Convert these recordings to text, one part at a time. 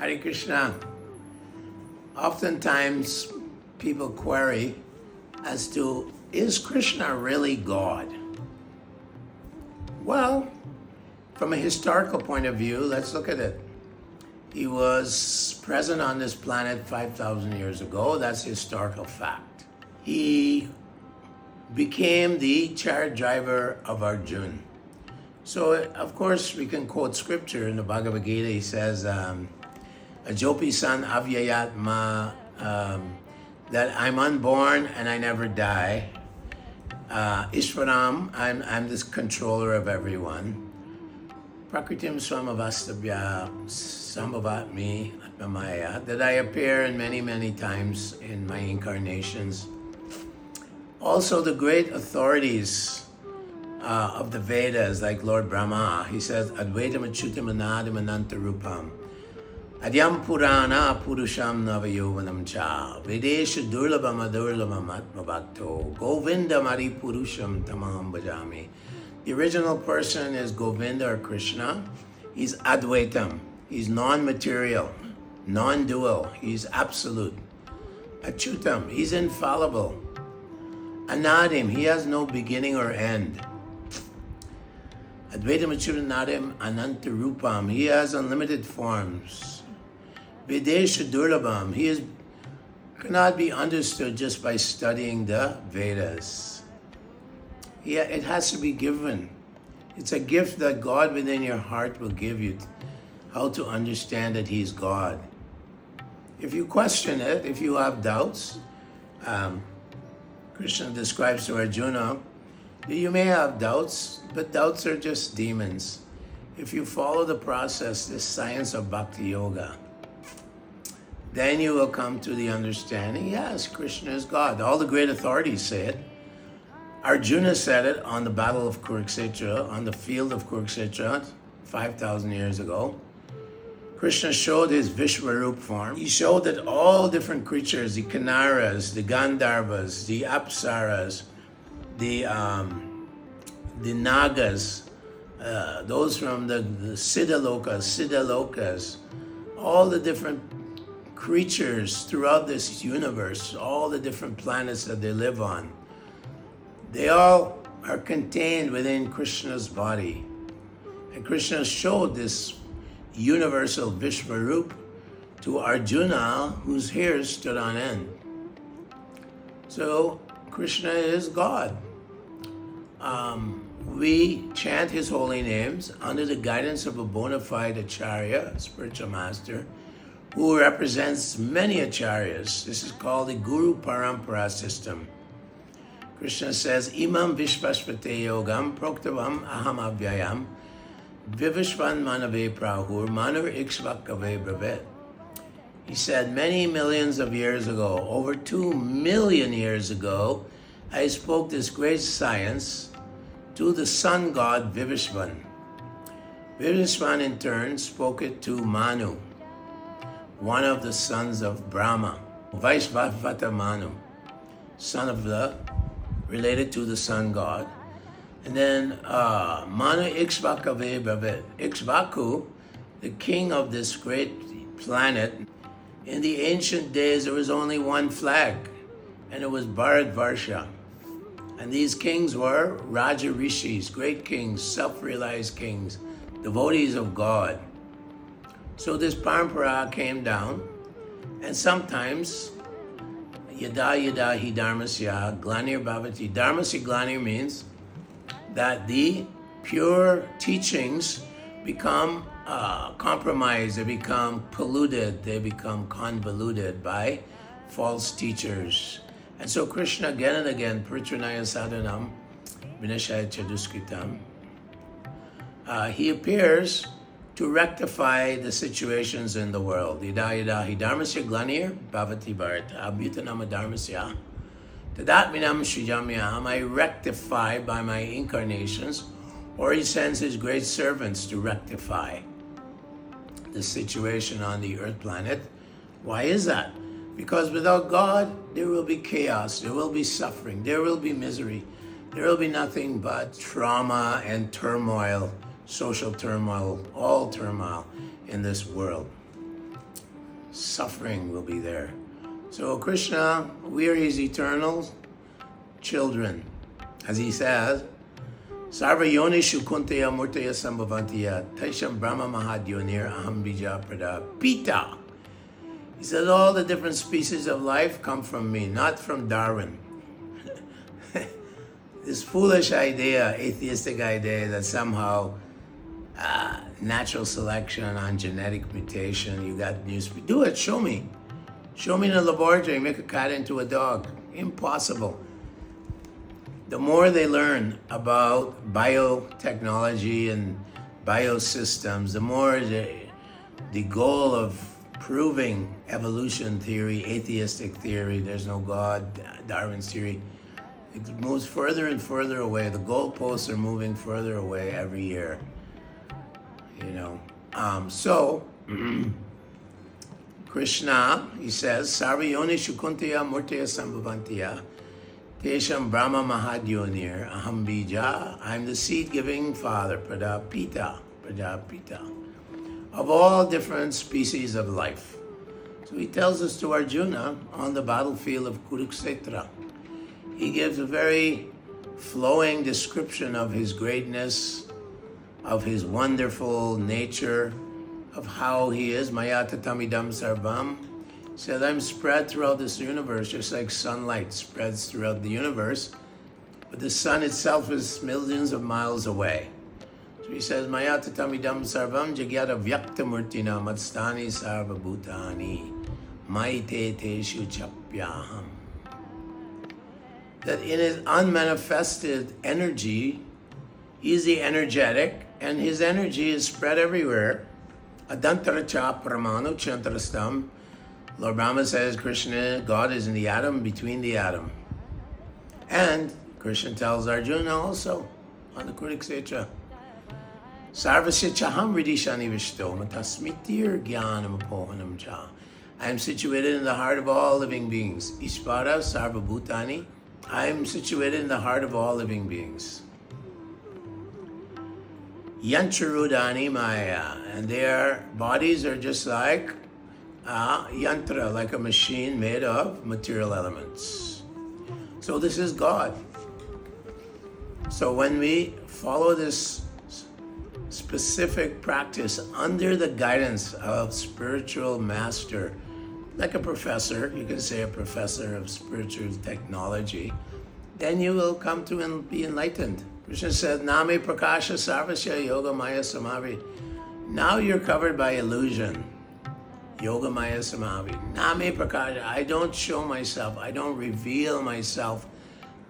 Hare Krishna. Oftentimes people query as to, is Krishna really God? Well, from a historical point of view, let's look at it. He was present on this planet 5,000 years ago. That's a historical fact. He became the chariot driver of Arjuna. So, of course, we can quote scripture in the Bhagavad Gita. He says, Ajopi san avyayatma, that I'm unborn and I never die. Ishvaram, I'm this controller of everyone. Prakritim swamavastabhya sambhavatmi atmamaya, that I appear in many, many times in my incarnations. Also, the great authorities of the Vedas, like Lord Brahma, he says, Advaitam achyutam anadim anantarupam, Adyam Purana Purusham Navayovanam Cha, Vedesha Durlabam Adurlabam Atmabhakto, Govinda Mari Purusham Tamaham Bhajami. The original person is Govinda or Krishna. He's Advaitam. He's non-material, non-dual. He's absolute. Achyutam. He's infallible. Anadim. He has no beginning or end. Advaitam Achyutam Anadim Anantarupam. He has unlimited forms. Vedesha Durlabam. He cannot be understood just by studying the Vedas. It has to be given. It's a gift that God within your heart will give you, how to understand that He's God. If you question it, if you have doubts, Krishna describes to Arjuna, you may have doubts, but doubts are just demons. If you follow the process, this science of Bhakti Yoga, then you will come to the understanding, yes, Krishna is God. All the great authorities say it. Arjuna said it on the battle of Kurukshetra, on the field of Kurukshetra, 5,000 years ago. Krishna showed his Vishwarup form. He showed that all different creatures, the Kinnaras, the Gandharvas, the Apsaras, the Nagas, those from the Siddhalokas, all the different creatures throughout this universe, all the different planets that they live on, they all are contained within Krishna's body. And Krishna showed this universal Vishwarup to Arjuna, whose hair stood on end. So Krishna is God. We chant His holy names under the guidance of a bona fide acharya, spiritual master, who represents many acharyas. This is called the Guru Parampara system. Krishna says, Imam Vishvashvate Yogam Proktavam Aham Avyayam Vivishvan Manave Prahur Manur Ikshvakave Bravet. He said, many millions of years ago, over 2 million years ago, I spoke this great science to the sun god Vivishvan. Vivishvan in turn spoke it to Manu, one of the sons of Brahma, Vaishvavata Manu, related to the sun god. And then Manu Ikshvakave Bravet. Ikshvaku, the king of this great planet, in the ancient days there was only one flag, and it was Bharatvarsha. And these kings were Raja Rishis, great kings, self-realized kings, devotees of God. So this parampara came down, and sometimes yada yada hi dharmasya glanir bhavati. Dharmasya glanir means that the pure teachings become compromised, they become polluted, they become convoluted by false teachers. And so Krishna again and again, Pritranaya Sadhanam, Vinashaya Chaduskritam, he appears to rectify the situations in the world. Yada yada hi dharmasya glanir bhavati bharata abhutanama dharmasya tadatminam shrijamyam. I rectify by my incarnations, or he sends his great servants to rectify the situation on the earth planet. Why is that? Because without God, there will be chaos, there will be suffering, there will be misery, there will be nothing but trauma and turmoil, social turmoil, all turmoil in this world. suffering will be there. So Krishna, we are his eternal children. As he says, Sarva yonishu kuntaya murtaya sambhavantiya taisham brahma mahadyonir aham bija prada pita. He says all the different species of life come from me, not from Darwin. This foolish idea, atheistic idea that somehow natural selection on genetic mutation, you got new species. Do it, show me. Show me in a laboratory, make a cat into a dog. Impossible. The more they learn about biotechnology and biosystems, the more the goal of proving evolution theory, atheistic theory, there's no God, Darwin's theory, it moves further and further away. The goalposts are moving further away every year. So Krishna, he says, Sarva yonishu kuntaya murtaya sambhavantiya tesham brahma mahadyonir aham bija. I'm the seed-giving father, Prajapita, of all different species of life. So he tells us to Arjuna on the battlefield of Kurukshetra. He gives a very flowing description of his greatness, of his wonderful nature, of how he is. Maya tatamidam sarvam. He said, I'm spread throughout this universe, just like sunlight spreads throughout the universe. But the sun itself is millions of miles away. So he says, Maya tatamidam sarvam jagyata vyaktamurtina matstani sarva bhutani maite teshu chapyaham. That in his unmanifested energy, he is the energetic, and his energy is spread everywhere. Adantaracha pramanu chantarastam. Lord Brahma says Krishna, God is in the atom, between the atom. And Krishna tells Arjuna also on the Kurukshetra, Sarvasya chaham ridishani vishto matasmitir jnanam apohanam cha. I am situated in the heart of all living beings. Ishvara sarva bhutani. I am situated in the heart of all living beings. Yancharudani Maya, and their bodies are just like yantra, like a machine made of material elements. So this is God. So when we follow this specific practice under the guidance of spiritual master, like a professor, you can say a professor of spiritual technology, then you will come to be enlightened. Krishna said, Name Prakasha Sarvasya Yoga Maya Samavi. Now you're covered by illusion. Yoga Maya Samavi. Name Prakasha. I don't show myself. I don't reveal myself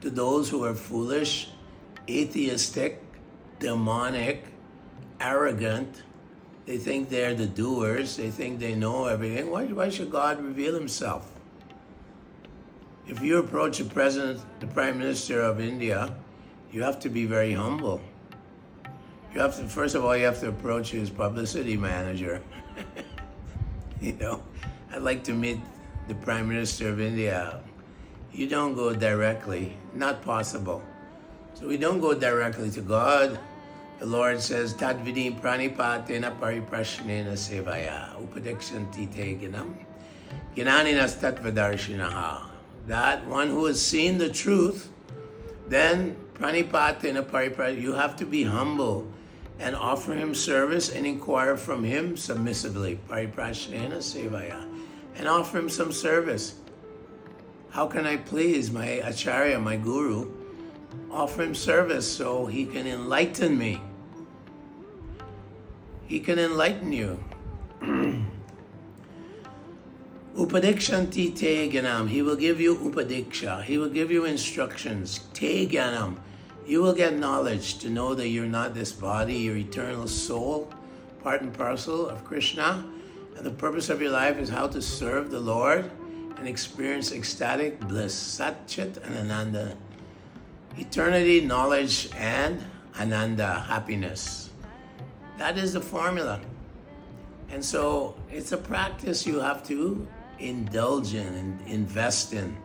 to those who are foolish, atheistic, demonic, arrogant. They think they're the doers. They think they know everything. Why should God reveal himself? If you approach the president, the prime minister of India, you have to be very humble. You have to, first of all, you have to approach his publicity manager. I'd like to meet the Prime Minister of India. You don't go directly, not possible. So we don't go directly to God. The Lord says, Tad vidim pranipatena pariprashnena sevaya upadekshanti te ginam ginaninas tattvadarshinaha. That one who has seen the truth, then pranipatena pariprashnena, you have to be humble and offer him service and inquire from him submissively. Pariprashnena sevaya. And offer him some service. How can I please my acharya, my guru? Offer him service so he can enlighten me. He can enlighten you. Upadikshanti te gyanam. He will give you upadiksha. He will give you instructions. Te gyanam. You will get knowledge to know that you're not this body, your eternal soul, part and parcel of Krishna. And the purpose of your life is how to serve the Lord and experience ecstatic bliss, Sat, Chit, and Ananda. Eternity, knowledge, and Ananda, happiness. That is the formula. And so it's a practice you have to indulge in and invest in.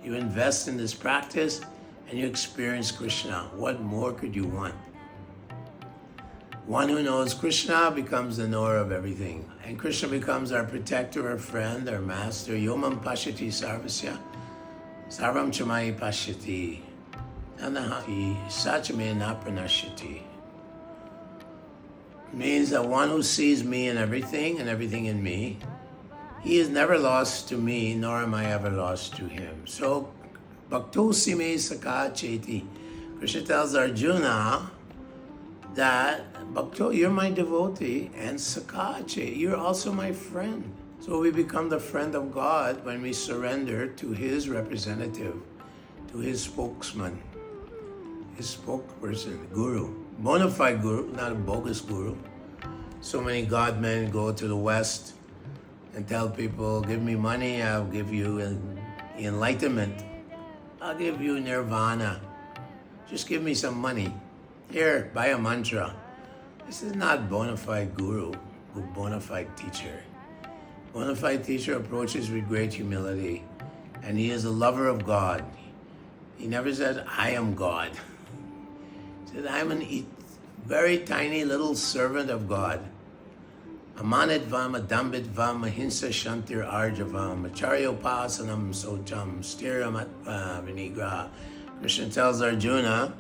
You invest in this practice and you experience Krishna. What more could you want? One who knows Krishna becomes the knower of everything. And Krishna becomes our protector, our friend, our master. Yomam pashyati sarvasya, sarvam chamai pashyati, anahi sachame na pranashyati. Means that one who sees me in everything and everything in me, he is never lost to me, nor am I ever lost to him. So, Bhakto sime saka cheti. Krishna tells Arjuna that, Bhakto, you're my devotee, and saka cheti, you're also my friend. So we become the friend of God when we surrender to his representative, to his spokesman, his spokesperson, guru. Bona fide guru, not a bogus guru. So many God men go to the West and tell people, give me money, I'll give you enlightenment. I'll give you nirvana. Just give me some money. Here, buy a mantra. This is not bona fide guru, bona fide teacher. Bona fide teacher approaches with great humility, and he is a lover of God. He never said, I am God. He said, I'm a very tiny little servant of God. Amanidvam, adambidvam, ahimsa shantir arjavam, acharyopasanam socham, stiramatva vinigraha. Krishna tells Arjuna,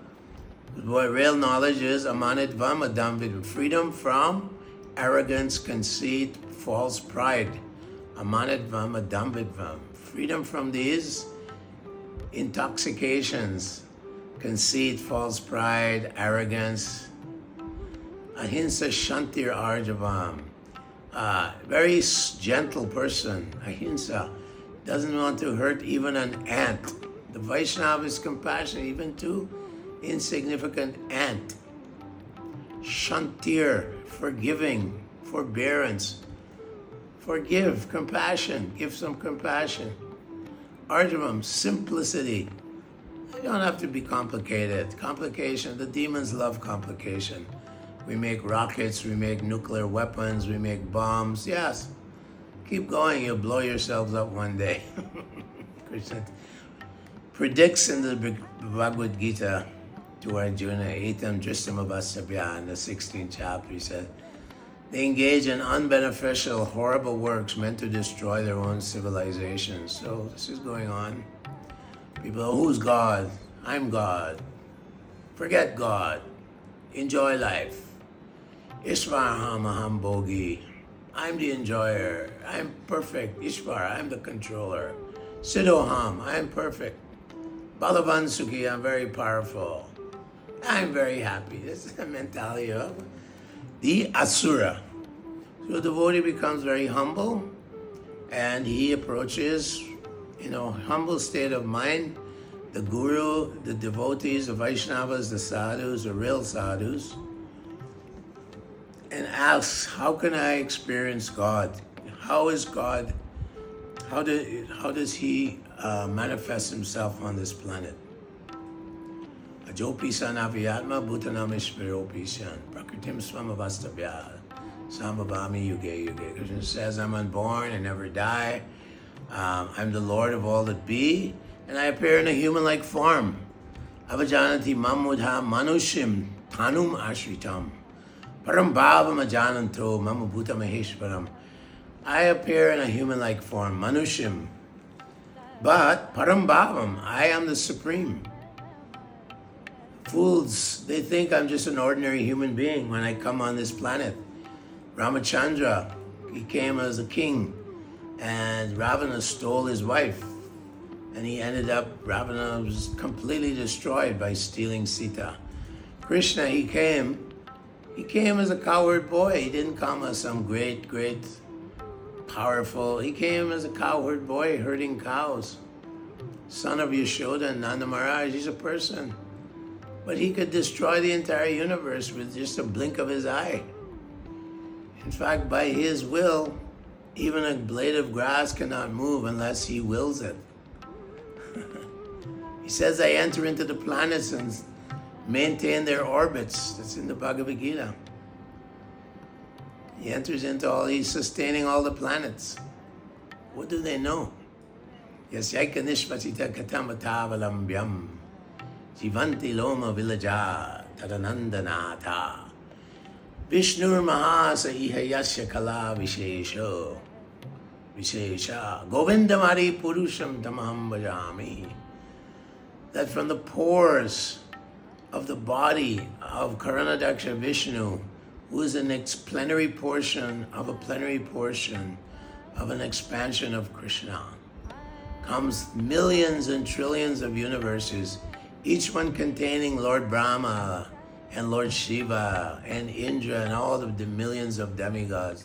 what real knowledge is, amanidvam, adambidvam, freedom from arrogance, conceit, false pride. Amanidvam, adambidvam, freedom from these intoxications, conceit, false pride, arrogance. Ahimsa shantir arjavam. Very gentle person, ahimsa, doesn't want to hurt even an ant. The Vaishnava is compassionate even to insignificant ant. Shantir, forgiving, forbearance. Forgive, compassion, give some compassion. Arjavam, simplicity. You don't have to be complicated. Complication, the demons love complication. We make rockets, we make nuclear weapons, we make bombs. Yes, keep going, you'll blow yourselves up one day. Krishna predicts in the Bhagavad Gita to Arjuna, Etam Dristam Avasabhya, in the 16th chapter, he said, they engage in unbeneficial, horrible works meant to destroy their own civilizations. So this is going on. People, who's God? I'm God. Forget God. Enjoy life. Ishvaraham aham bogi. I'm the enjoyer. I'm perfect. Ishvar, I'm the controller. Siddhoham, I'm perfect. Balavan Sukhi, I'm very powerful. I'm very happy. This is the mentality of the Asura. So the devotee becomes very humble and he approaches, humble state of mind, the guru, the devotees, the Vaishnavas, the sadhus, the real sadhus, and asks, how can I experience God? How is God? How does he manifest himself on this planet? Ajopi sanaviyatma bhutanam ishviropi san prakritim swamavastabhya samabhami yuge yuge. Krishna says, I'm unborn, I never die. I'm the Lord of all that be, and I appear in a human-like form. Avajanati mamudha manushim tanum ashritam param bhavam ajananto mama bhuta maheshwaram. I appear in a human-like form, manushim, but param bhavam, I am the supreme. Fools, they think I'm just an ordinary human being when I come on this planet. Ramachandra, he came as a king, and Ravana stole his wife. And he ended up, Ravana was completely destroyed by stealing Sita. Krishna, he came as a cowherd boy. He didn't come as some great, powerful. He came as a cowherd boy herding cows. Son of Yashoda and Nanda Maharaj, he's a person. But he could destroy the entire universe with just a blink of his eye. In fact, by his will, even a blade of grass cannot move unless he wills it. He says, I enter into the planets and maintain their orbits. That's in the Bhagavad Gita. He enters into he's sustaining all the planets. What do they know? Yasyaika nishpasita katamatavalambyam jivanti loma villaja tadanandanata. Vishnur Mahasa Ihayasya Kala Vishesha Govindamari Purusham Tamaham Bhajami. That from the pores of the body of Karanadaksha Vishnu, who is an plenary portion of a plenary portion of an expansion of Krishna, comes millions and trillions of universes, each one containing Lord Brahma and Lord Shiva and Indra and all of the millions of demigods,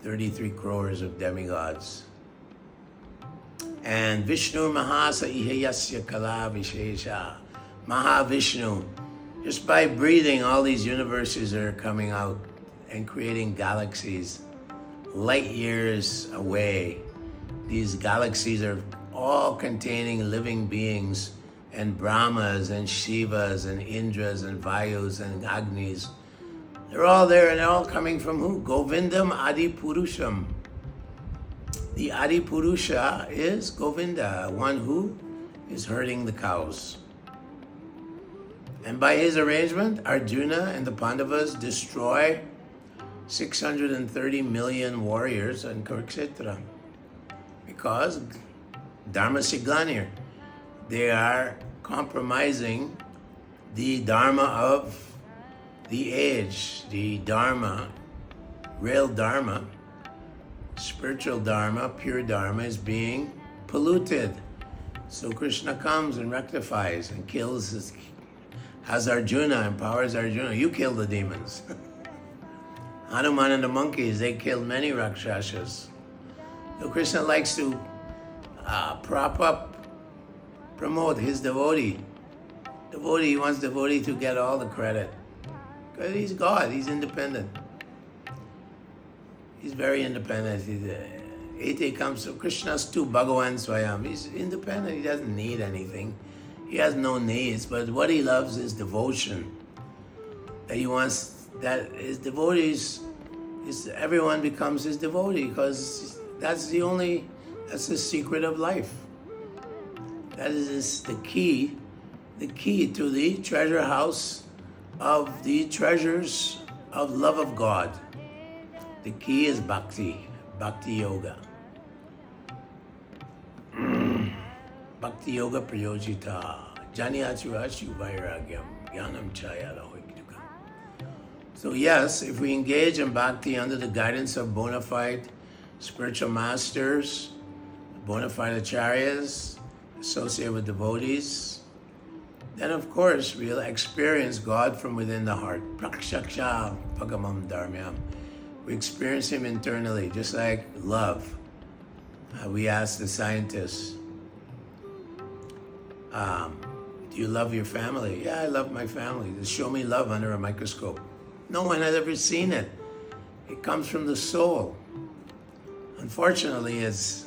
33 crores of demigods. And Vishnu Mahasa Ihayasya Kala Vishesha, Mahavishnu, just by breathing, all these universes are coming out and creating galaxies light years away. These galaxies are all containing living beings, and Brahmas and Shivas and Indras and Vayus and Agnis. They're all there, and they're all coming from who? Govindam Adi Purusham. The Adi Purusha is Govinda, one who is herding the cows. And by his arrangement, Arjuna and the Pandavas destroy 630 million warriors in Kurukshetra. Because Dharma Siglanir, they are compromising the Dharma of the age, the Dharma, real Dharma, spiritual Dharma, pure Dharma is being polluted. So Krishna comes and rectifies and has Arjuna, empowers Arjuna. You kill the demons. Hanuman and the monkeys, they killed many Rakshasas. So Krishna likes to promote his devotee. He wants devotee to get all the credit. Because he's God, he's independent. He's very independent. Ete comes to Krishna's to Bhagavan Swayam. He's independent, he doesn't need anything. He has no needs, but what he loves is devotion. That he wants that his devotees, everyone becomes his devotee, because that's the secret of life. That is the key to the treasure house of the treasures of love of God. The key is Bhakti Yoga. Bhakti Yoga Prayojita, Jnanachurashu Vairagyam, Jnanam Chaya Lahoiktukam. So yes, if we engage in Bhakti under the guidance of bona fide spiritual masters, bona fide acharyas, associated with devotees, then of course we'll experience God from within the heart. Prakshaksha Pagamam Dharmyam. We experience Him internally, just like love. We ask the scientists, do you love your family? Yeah, I love my family. Just show me love under a microscope. No one has ever seen it. It comes from the soul. Unfortunately, it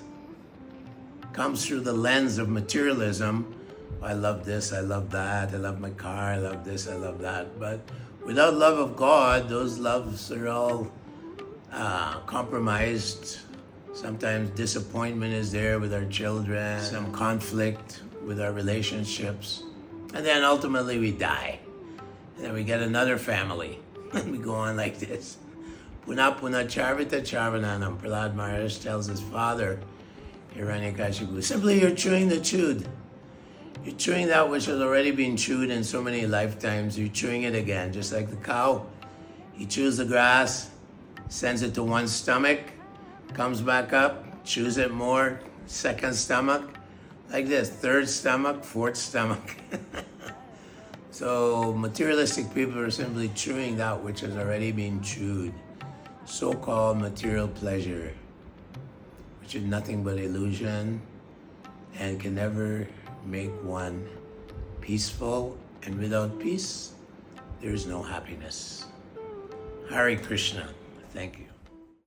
comes through the lens of materialism. I love this, I love that, I love my car, I love this, I love that. But without love of God, those loves are all compromised. Sometimes disappointment is there with our children, some conflict with our relationships. And then ultimately we die. And then we get another family. And we go on like this. Puna puna charvita charvananam. Prahlad Maharaj tells his father, Hiranyakashipu, simply you're chewing the chewed. You're chewing that which has already been chewed in so many lifetimes. You're chewing it again, just like the cow. He chews the grass, sends it to one stomach, comes back up, chews it more, second stomach, like this, third stomach, fourth stomach. So materialistic people are simply chewing that which has already been chewed. So-called material pleasure, which is nothing but illusion and can never make one peaceful, and without peace, there is no happiness. Hare Krishna. Thank you.